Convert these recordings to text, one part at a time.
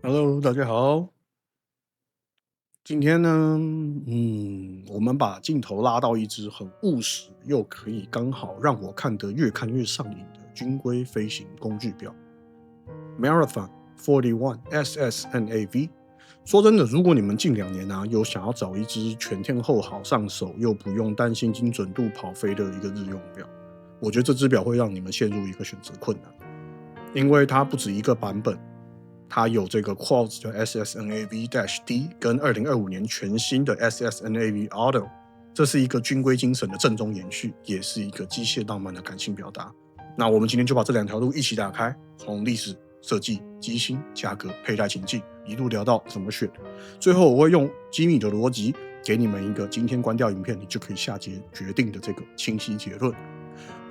Hello，大家好。今天呢，我们把镜头拉到一只很务实，又可以刚好让我看得越看越上瘾的军规飞行工具表 Marathon 41 SSNAV。说真的，如果你们近2年有想要找一只全天候好上手，又不用担心精准度跑飞的一个日用表，我觉得这只表会让你们陷入一个选择困难，因为它不止一个版本。它有这个 Quartz 的 SSNAV-D 跟2025年全新的 SSNAV Auto， 这是一个军规精神的正宗延续，也是一个机械浪漫的感性表达。那我们今天就把这2条路一起打开，从历史、设计、机芯、价格、佩戴情境，一路聊到怎么选。最后我会用机密的逻辑给你们一个今天关掉影片你就可以下决定的这个清晰结论。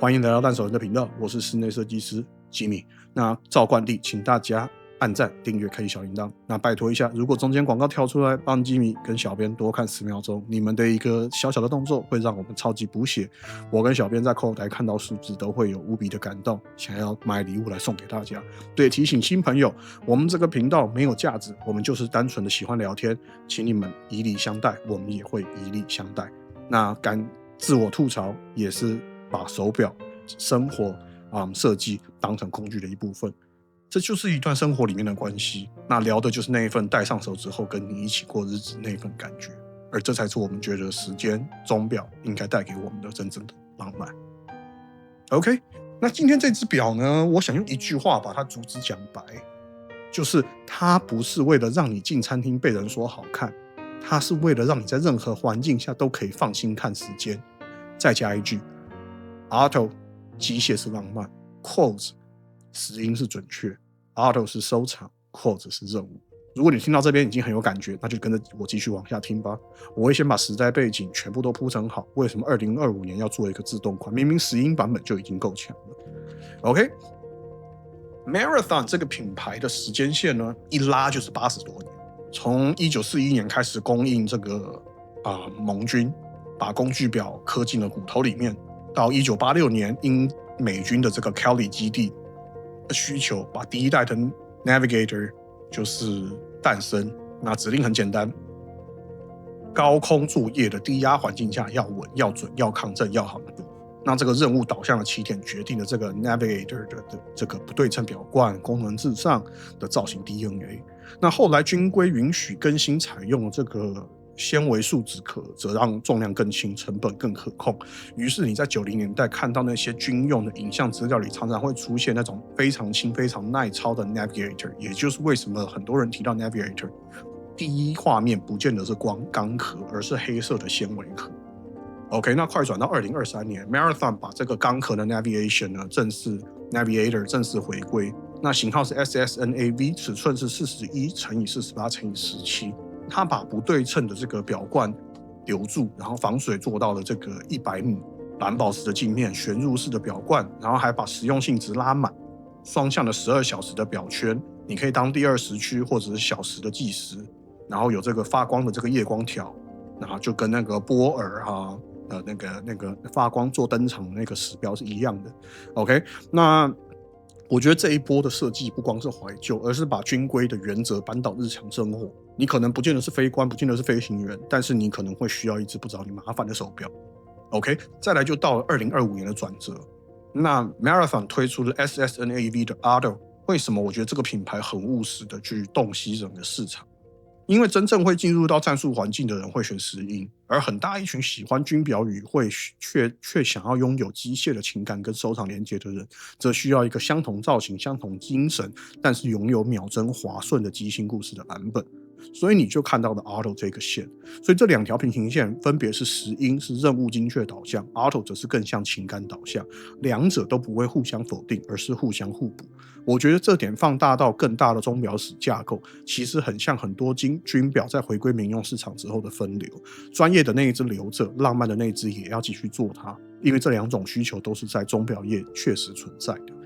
欢迎来到烂手人的频道，我是室内设计师吉米。那照惯例，请大家按赞、订阅、开启小铃铛。那拜托一下，如果中间广告跳出来，帮吉米跟小编多看10秒钟，你们的一个小小的动作会让我们超级补血。我跟小编在后台看到数字都会有无比的感动，想要买礼物来送给大家。对，提醒新朋友，我们这个频道没有价值，我们就是单纯的喜欢聊天，请你们以礼相待，我们也会以礼相待。那敢自我吐槽，也是把手表、生活设计当成工具的一部分。这就是一段生活里面的关系，那聊的就是那一份戴上手之后跟你一起过日子那一份感觉，而这才是我们觉得时间钟表应该带给我们的真正的浪漫。OK， 那今天这只表呢，我想用一句话把它主旨讲白，就是它不是为了让你进餐厅被人说好看，它是为了让你在任何环境下都可以放心看时间。再加一句 Auto 机械是浪漫， Quartz 时音是准确， Auto 是收藏， Quartz 是任务。如果你听到这边已经很有感觉，那就跟着我继续往下听吧。我会先把时代背景全部都铺陈好，为什么2025年要做一个自动款，明明时音版本就已经够强了。 OK， Marathon 这个品牌的时间线呢，一拉就是80多年，从1941年开始供应这个盟军，把工具表刻进了骨头里面，到1986年因美军的这个 Kelly 基地的需求，把第一代的 Navigator 就是诞生。那指令很简单，高空作业的低压环境下要稳、要准、要抗震、要航度。那这个任务导向的起点决定了这个 Navigator 的这个不对称表冠、功能至上的造型 DNA。那后来军规允许更新采用这个纤维树脂壳，则让重量更轻，成本更可控。于是你在90年代看到那些军用的影像资料里，常常会出现那种非常轻、非常耐操的 Navigator， 也就是为什么很多人提到 Navigator， 第一画面不见得是钢壳，而是黑色的纤维壳。OK， 那快转到2023年 ，Marathon 把这个钢壳的 Navigator 正式回归。那型号是 SSNAV， 尺寸是41×48×17。它把不对称的这个表冠留住，然后防水做到了这个100米，蓝宝石的镜面，旋入式的表冠，然后还把实用性值拉满，双向的12小时的表圈，你可以当第2时区或者是小时的计时，然后有这个发光的这个夜光条，然后就跟那个波尔那个发光做登场的那个时标是一样的。OK， 那我觉得这一波的设计不光是怀旧，而是把军规的原则搬到日常生活。你可能不见得是飞官，不见得是飞行员，但是你可能会需要一只不找你麻烦的手表。OK， 再来就到了2025年的转折。那 Marathon 推出了 SSNAV 的 Auto， 为什么我觉得这个品牌很务实的去洞悉整个市场？因为真正会进入到战术环境的人会选石英，而很大一群喜欢军表与会却想要拥有机械的情感跟收藏连接的人，则需要一个相同造型、相同精神，但是拥有秒针滑顺的机芯故事的版本。所以你就看到了 Auto 这个线。所以这2条平行线分别是石英是任务精确导向， Auto 则是更像情感导向，两者都不会互相否定，而是互相互补。我觉得这点放大到更大的钟表史架构，其实很像很多军表在回归民用市场之后的分流，专业的那一只留着，浪漫的那一只也要继续做它，因为这2种需求都是在钟表业确实存在的。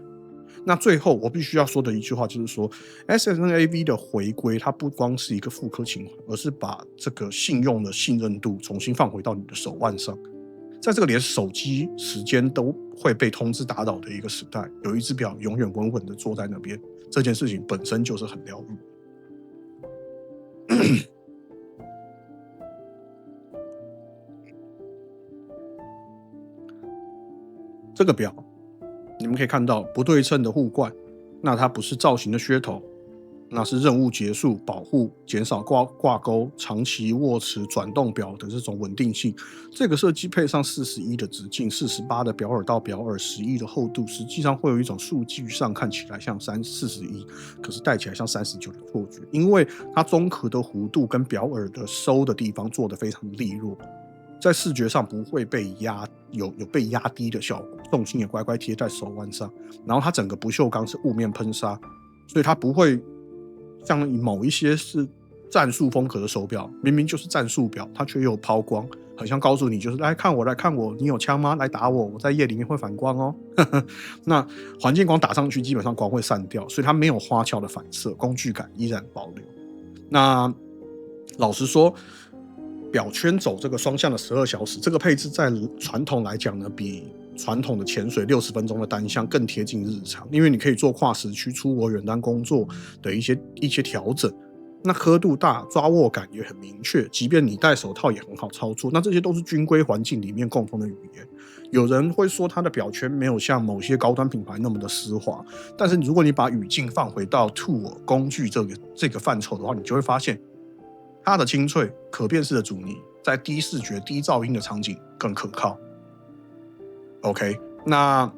那最后我必须要说的一句话就是说 SSNAV 的回归，它不光是一个复刻情怀，而是把这个信用的信任度重新放回到你的手腕上。在这个连手机时间都会被通知打扰的一个时代，有一只表永远稳稳的坐在那边，这件事情本身就是很疗愈。这个表你们可以看到不对称的护冠，那它不是造型的噱头，那是任务结束、保护、减少挂钩、长期握持、转动表的这种稳定性。这个设计配上41的直径、48的表耳到表耳、11的厚度，实际上会有一种数据上看起来像41，可是戴起来像39的错觉，因为它中壳的弧度跟表耳的收的地方做得非常利落。在视觉上不会被有被压低的效果，重心也乖乖贴在手腕上，然后它整个不锈钢是雾面喷砂，所以它不会像某一些是战术风格的手表，明明就是战术表，它却又有抛光，很像告诉你就是来看我，来看我，你有枪吗？来打我，我在夜里面会反光哦。那环境光打上去，基本上光会散掉，所以它没有花俏的反射，工具感依然保留。那老实说，表圈走这个双向的12小时，这个配置在传统来讲呢，比传统的潜水60分钟的单项更贴近日常，因为你可以做跨时区出国远端工作的一些调整。那刻度大，抓握感也很明确，即便你戴手套也很好操作。那这些都是军规环境里面共同的语言。有人会说它的表圈没有像某些高端品牌那么的丝滑，但是如果你把语境放回到 tool 工具这个范畴的话，你就会发现它的清脆、可辨识的阻尼，在低视觉、低噪音的场景更可靠。OK， 那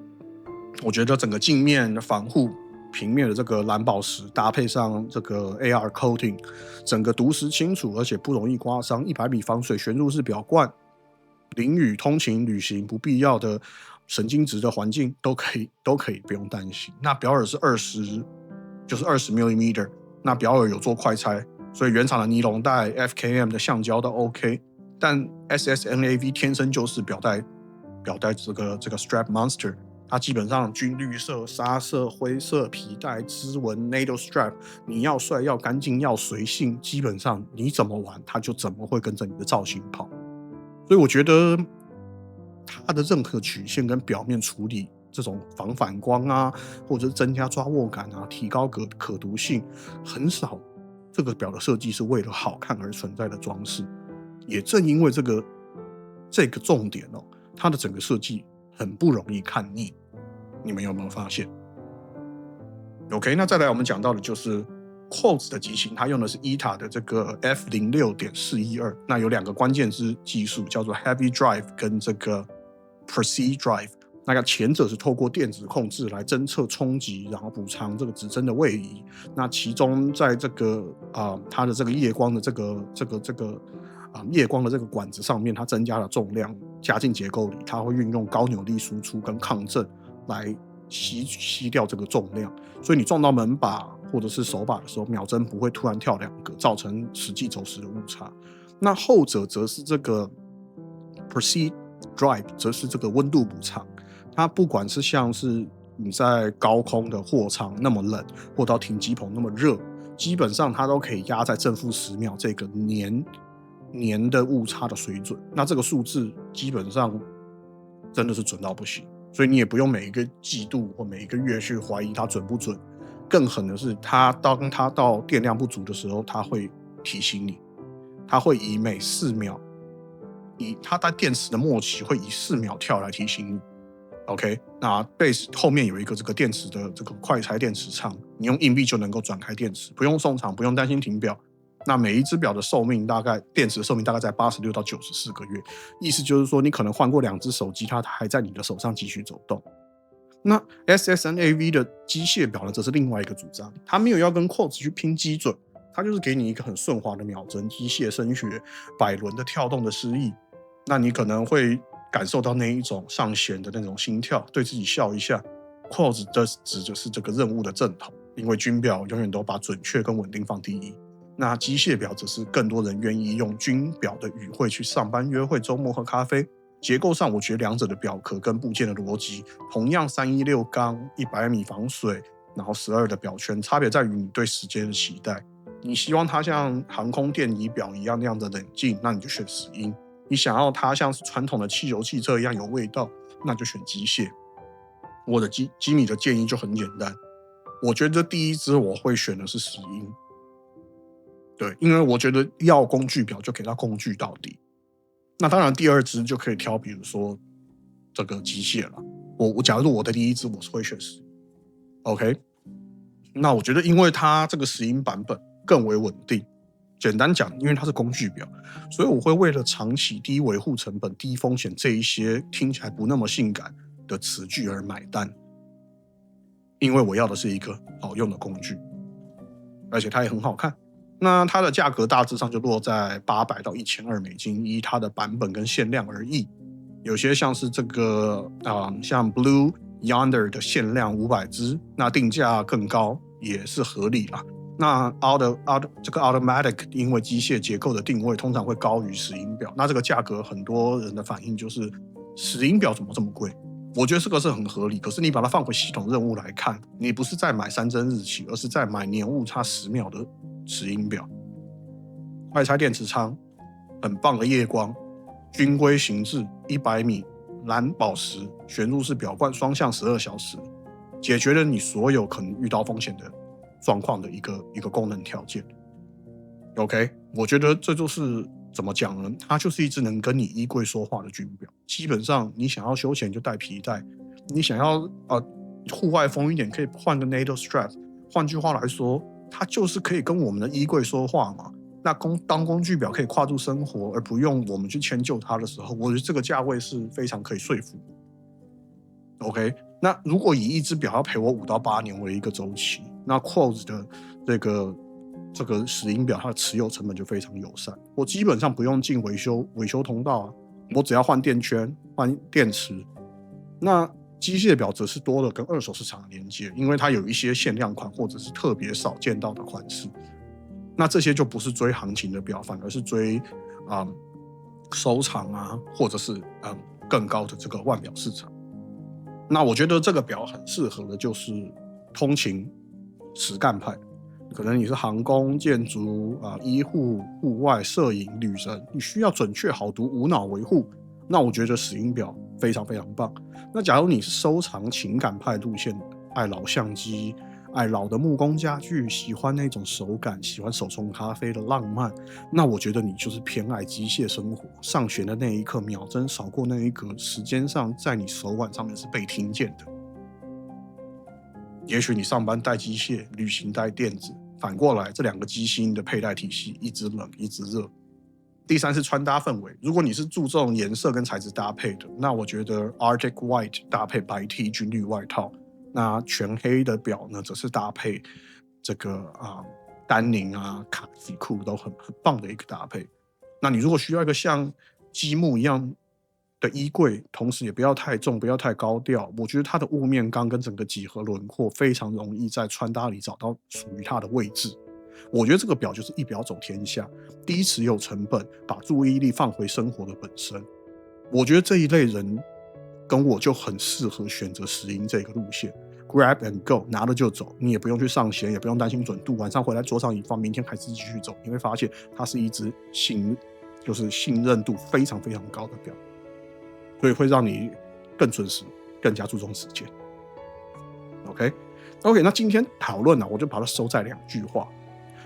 我觉得整个镜面的防护、平面的这个蓝宝石，搭配上这个 AR coating， 整个读时清楚，而且不容易刮伤。100米防水旋入式表冠，淋雨、通勤、旅行不必要的神经质的环境都可以不用担心。那表耳是20 mm， 那表耳有做快拆。所以原厂的尼龙带 FKM 的橡胶都 OK， 但 SSNAV 天生就是表带这个 Strap Monster， 它基本上军绿色、沙色、灰色、皮带、织纹、NATO Strap， 你要帅、要干净、要随性，基本上你怎么玩，它就怎么会跟着你的造型跑。所以我觉得它的任何曲线跟表面处理，这种防反光啊，或者是增加抓握感啊，提高可读性，很少。这个表的设计是为了好看而存在的装饰，也正因为这个重点哦，它的整个设计很不容易看腻。你们有没有发现 ？OK， 那再来我们讲到的就是 Quartz 的机型，它用的是 ETA 的这个 F06.412， 那有2个关键字技术，叫做 Heavy Drive 跟这个 Precise Drive。那个前者是透过电子控制来侦测冲击，然后补偿这个指针的位移。那其中在这个它的这个夜光的夜光的这个管子上面，它增加了重量，加进结构里，它会运用高扭力输出跟抗震来吸掉这个重量，所以你撞到门把或者是手把的时候，秒针不会突然跳2个，造成实际走时的误差。那后者则是这个 Precise Drive， 则是这个温度补偿。它不管是像是你在高空的货舱那么冷，或到停机棚那么热，基本上它都可以压在正负10秒这个年的误差的水准。那这个数字基本上真的是准到不行，所以你也不用每一个季度或每一个月去怀疑它准不准。更狠的是，当它到电量不足的时候，它会提醒你，它会以每4秒，它在电池的末期会以4秒跳来提醒你。OK， 那 base 后面有一个这个电池的这个快拆电池仓，你用硬币就能够转开电池，不用送厂，不用担心停表。那每一只表的电池的寿命大概在86到94个月，意思就是说，你可能换过2只手机，它还在你的手上继续走动。那 SSNAV 的机械表呢，这是另外一个主张，它没有要跟 Quartz 去拼基准，它就是给你一个很顺滑的秒针、机械声学、百轮的跳动的诗意。那你可能会感受到那一种上弦的那种心跳，对自己笑一下。Quartz 指的是这个任务的正统，因为军表永远都把准确跟稳定放第一。那机械表则是更多人愿意用军表的语汇去上班、约会、周末喝咖啡。结构上，我觉得2者的表壳跟部件的逻辑同样316钢，100米防水，然后12的表圈，差别在于你对时间的期待。你希望它像航空电仪表一样那样的冷静，那你就选石英。你想要它像是传统的汽油汽车一样有味道，那就选机械。我的基米的建议就很简单，我觉得第一支我会选的是石英。对，因为我觉得要工具表就给它工具到底。那当然第二支就可以挑，比如说这个机械了。我假如我的第一支我是会选石英 ，OK。那我觉得因为它这个石英版本更为稳定，简单讲，因为它是工具表，所以我会为了长期低维护成本、低风险这一些听起来不那么性感的词句而买单，因为我要的是一个好用的工具，而且它也很好看。那它的价格大致上就落在$800到$1200，依它的版本跟限量而异。有些像是这个像 Blue Yonder 的限量500支，那定价更高也是合理啦。那这个 Automatic 因为机械结构的定位通常会高于石英表，那这个价格很多人的反应就是石英表怎么这么贵？我觉得这个是很合理，可是你把它放回系统任务来看，你不是在买3针日期，而是在买年误差10秒的石英表。快拆电池仓，很棒的夜光，军规形制，100米，蓝宝石，旋入式表冠，双向12小时，解决了你所有可能遇到风险的状况的一个功能条件。OK， 我觉得这就是怎么讲呢？它就是一只能跟你衣柜说话的军表。基本上你想要休闲就带皮带，你想要户外风一点可以换个 NATO strap。换句话来说，它就是可以跟我们的衣柜说话嘛。那当工具表可以跨入生活，而不用我们去迁就它的时候，我觉得这个价位是非常可以说服的。OK， 那如果以一只表要陪我5到8年为一个周期，那 Quartz 的这个石英表，它的持有成本就非常友善。我基本上不用进维修通道啊，我只要换电圈、换电池。那机械表则是多了跟二手市场的连接，因为它有一些限量款或者是特别少见到的款式。那这些就不是追行情的表，反而是追收藏啊，或者是更高的这个腕表市场。那我觉得这个表很适合的就是通勤实干派，可能你是航空、建筑医护、户外、摄影、旅人，你需要准确、好读、无脑维护，那我觉得石英表非常非常棒。那假如你是收藏情感派路线，爱老相机、爱老的木工家具，喜欢那种手感，喜欢手冲咖啡的浪漫，那我觉得你就是偏爱机械生活。上弦的那一刻，秒针扫过那一格，时间上在你手腕上面是被听见的。也许你上班带机械，旅行带电子，反过来这两个机芯的佩戴体系，一直冷一直热。第三是穿搭氛围，如果你是注重颜色跟材质搭配的，那我觉得 Arctic White 搭配白 T 军绿外套，那全黑的表呢，则是搭配这个丹宁卡其裤都很棒的一个搭配。那你如果需要一个像积木一样的衣柜，同时也不要太重，不要太高调，我觉得它的雾面钢跟整个几何轮廓非常容易在穿搭里找到属于它的位置。我觉得这个表就是一表走天下，低持有成本，把注意力放回生活的本身。我觉得这一类人跟我就很适合选择石英这个路线 ，Grab and Go， 拿了就走，你也不用去上弦，也不用担心准度，晚上回来桌上一放，明天还是继续走，你会发现它是一只信任度非常非常高的表，所以会让你更准时，更加注重时间。OK， 那今天讨论我就把它收在2句话。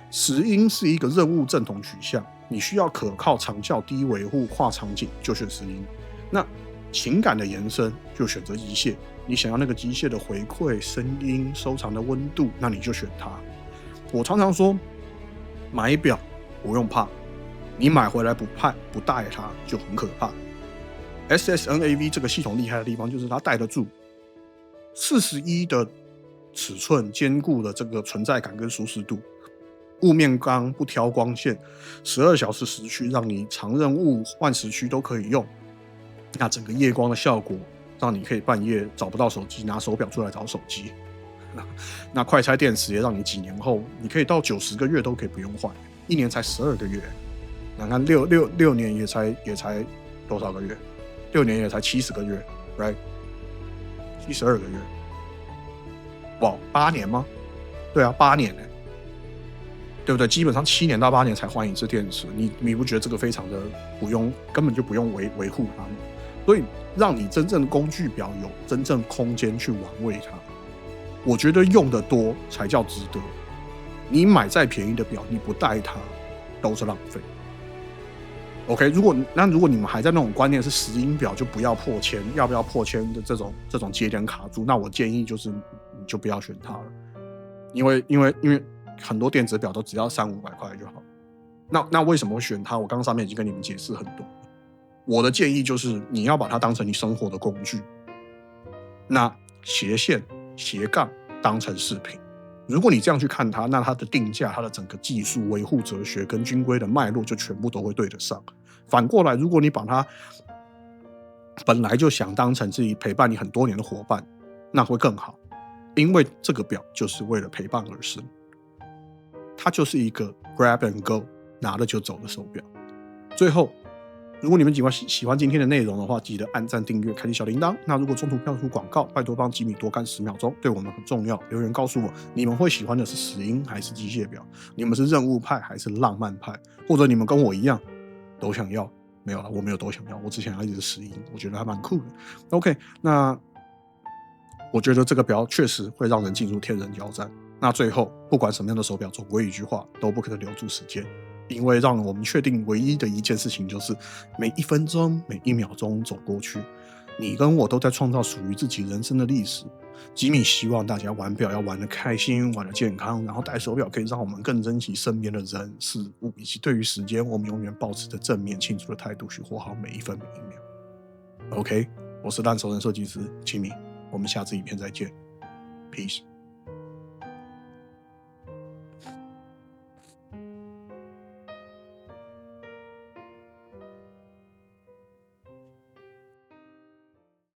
石英是一个任务正统取向，你需要可靠、长效、低维护、跨场景就选石英。那情感的延伸就选择机械，你想要那个机械的回馈、声音、收藏的温度，那你就选它。我常常说，买表不用怕，你买回来不戴它就很可怕。SSNAV 这个系统厉害的地方就是它戴得住，41的尺寸兼顾了这个存在感跟舒适度。雾面钢不挑光线，12小时时区让你长任务换时区都可以用。那整个夜光的效果，让你可以半夜找不到手机，拿手表出来找手机。那快拆电池也让你几年后，你可以到90个月都可以不用换，1年才12个月。那看六年也才多少个月？6年也才70个月 ，right？ 72个月。哇，8年吗？对啊，8年对不对？基本上7年到8年才换一次电池，你不觉得这个非常的根本就不用维护它们？所以让你真正的工具表有真正空间去玩味它，我觉得用的多才叫值得。你买再便宜的表，你不戴它，都是浪费。OK， 如果你们还在那种观念是石英表就不要破千，要不要破千的这种节点卡住，那我建议就是你就不要选它了，因为很多电子表都只要300-500块就好。那为什么会选它？我刚刚上面已经跟你们解释很多了。我的建议就是你要把它当成你生活的工具，那斜线斜杠当成饰品。如果你这样去看它，那它的定价、它的整个技术、维护哲学跟军规的脉络就全部都会对得上。反过来，如果你把它本来就想当成自己陪伴你很多年的伙伴，那会更好，因为这个表就是为了陪伴而生，它就是一个 grab and go 拿了就走的手表。最后，如果你们喜欢今天的内容的话，记得按赞、订阅、开启小铃铛。那如果中途跳出广告，拜托帮吉米多干10秒钟，对我们很重要。留言告诉我，你们会喜欢的是石英还是机械表？你们是任务派还是浪漫派？或者你们跟我一样都想要？没有啦，我没有都想要，我只想要一只石英，我觉得还蛮酷的。OK， 那我觉得这个表确实会让人进入天人交战。那最后，不管什么样的手表，总归一句话，都不可能留住时间。因为让我们确定唯一的一件事情就是每1分钟每1秒钟走过去，你跟我都在创造属于自己人生的历史。吉米希望大家玩表要玩得开心，玩得健康，然后戴手表可以让我们更珍惜身边的人事物，以及对于时间我们永远保持着正面庆祝的态度去活好每一分每一秒。 OK， 我是烂熟人设计师吉米，我们下次影片再见， Peace。